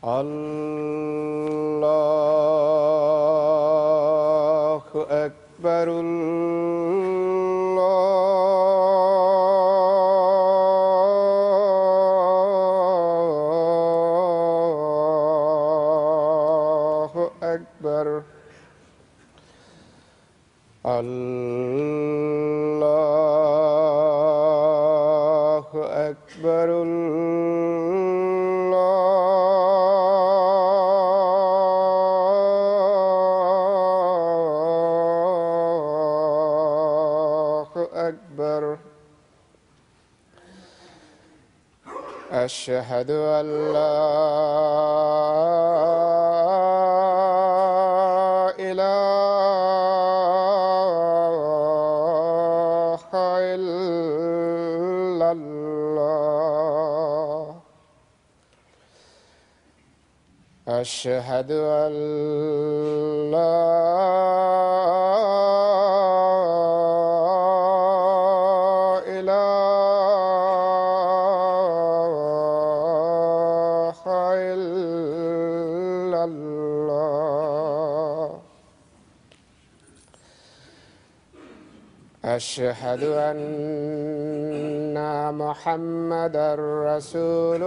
الله أكبر الله أكبر الله أكبر أشهد أن لا إله إلا الله أشهد أن لا أشهد أن محمدًا رسول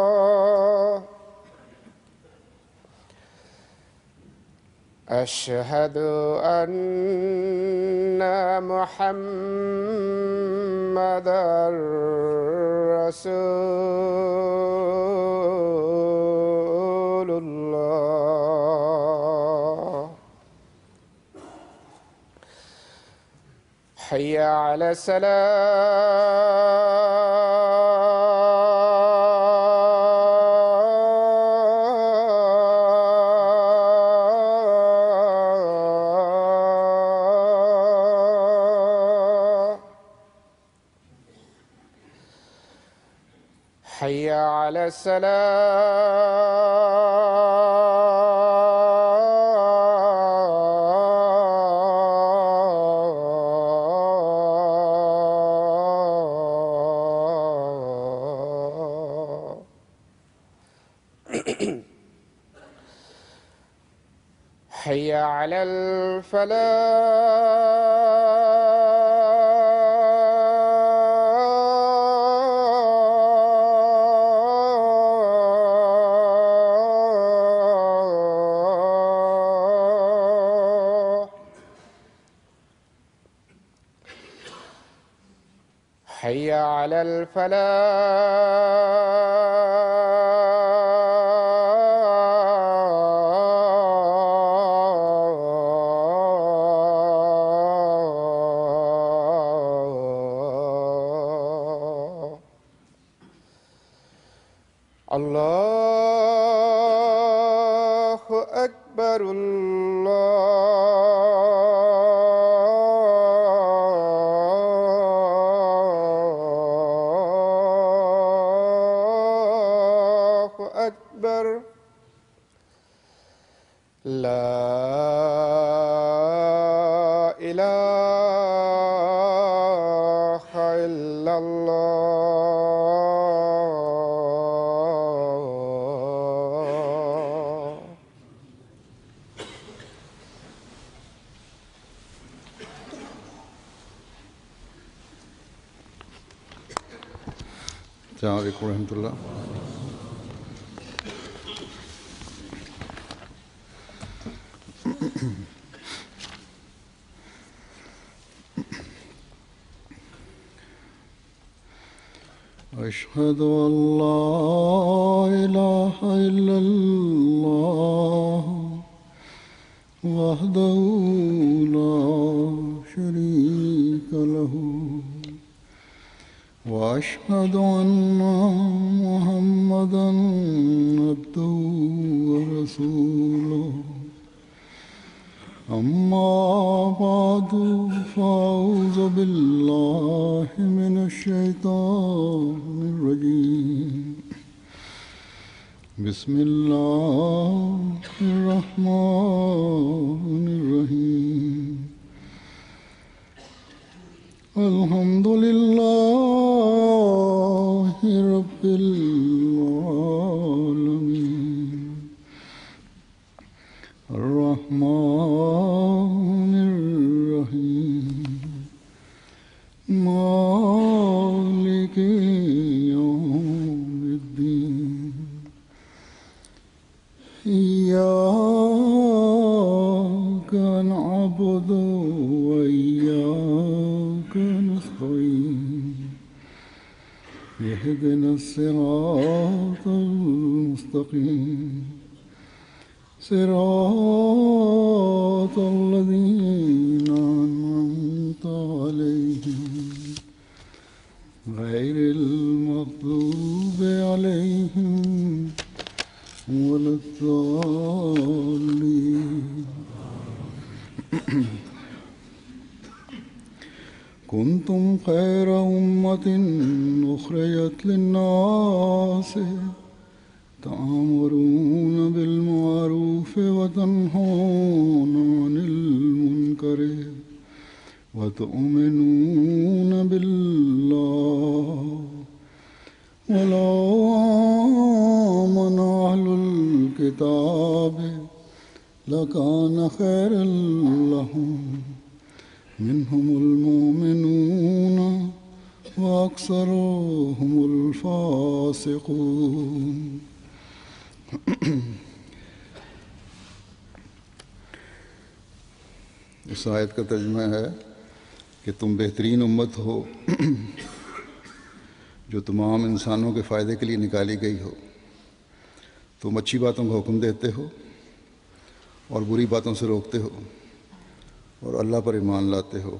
الله أشهد أن محمدًا رسول الله حي على حي على الصلاة حي على الفلاح حي على الفلاح الله أكبر الله أكبر لا إله إلا الله السلام عليكم ورحمة الله. أشهد أن لا إله إلا الله وحده لا شريك له وأشهد أن محمدًا عبده ورسوله أما بعد فأعوذ بالله من الشيطان الرجيم بسم الله الرحمن الرحيم الحمد لله رب العالمين الرحمن الرحيم مالك يوم الدين إياك نعبد وإياك نستعين اهدنا الصراط المستقيم صراط الذين أنعمت عليهم غير المغضوب عليهم ولا الضالين كنتم خير أمة أخرجت للناس تأمرون بالمعروف وتنهون عن المنكر وتؤمنون بالله ولو آمن أهل الكتاب لكان خيرا لهم منهم المؤمنون وأكثرهم الفاسقون इस आयत का तर्जुमा है कि तुम बेहतरीन उम्मत हो जो तमाम इंसानों के फ़ायदे के लिए निकाली गई हो। तुम अच्छी बातों का हुक्म देते हो और बुरी बातों से रोकते हो और अल्लाह पर ईमान लाते हो,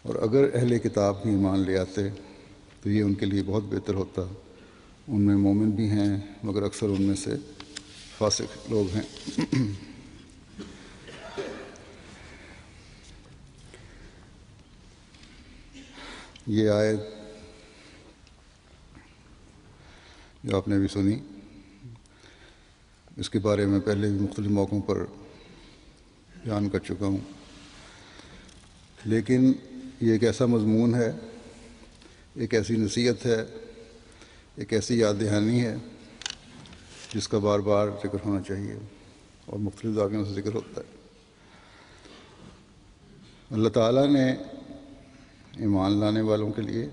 और अगर अहले किताब भी ईमान ले आते तो ये उनके लिए बहुत बेहतर होता। उनमें मोमिन भी हैं मगर अक्सर उनमें से फासिक लोग हैं। ये आयत जो आपने भी सुनी, इसके बारे में पहले भी मुख्तलिफ मौक़ों पर बयान कर चुका हूँ, लेकिन ये एक ऐसा मज़मून है, एक ऐसी नसीहत है, एक ऐसी याद दहानी है जिसका बार बार जिक्र होना चाहिए और मुख्तलिफ ज़ावियों से जिक्र होता है। अल्लाह ताला ने ईमान लाने वालों के लिए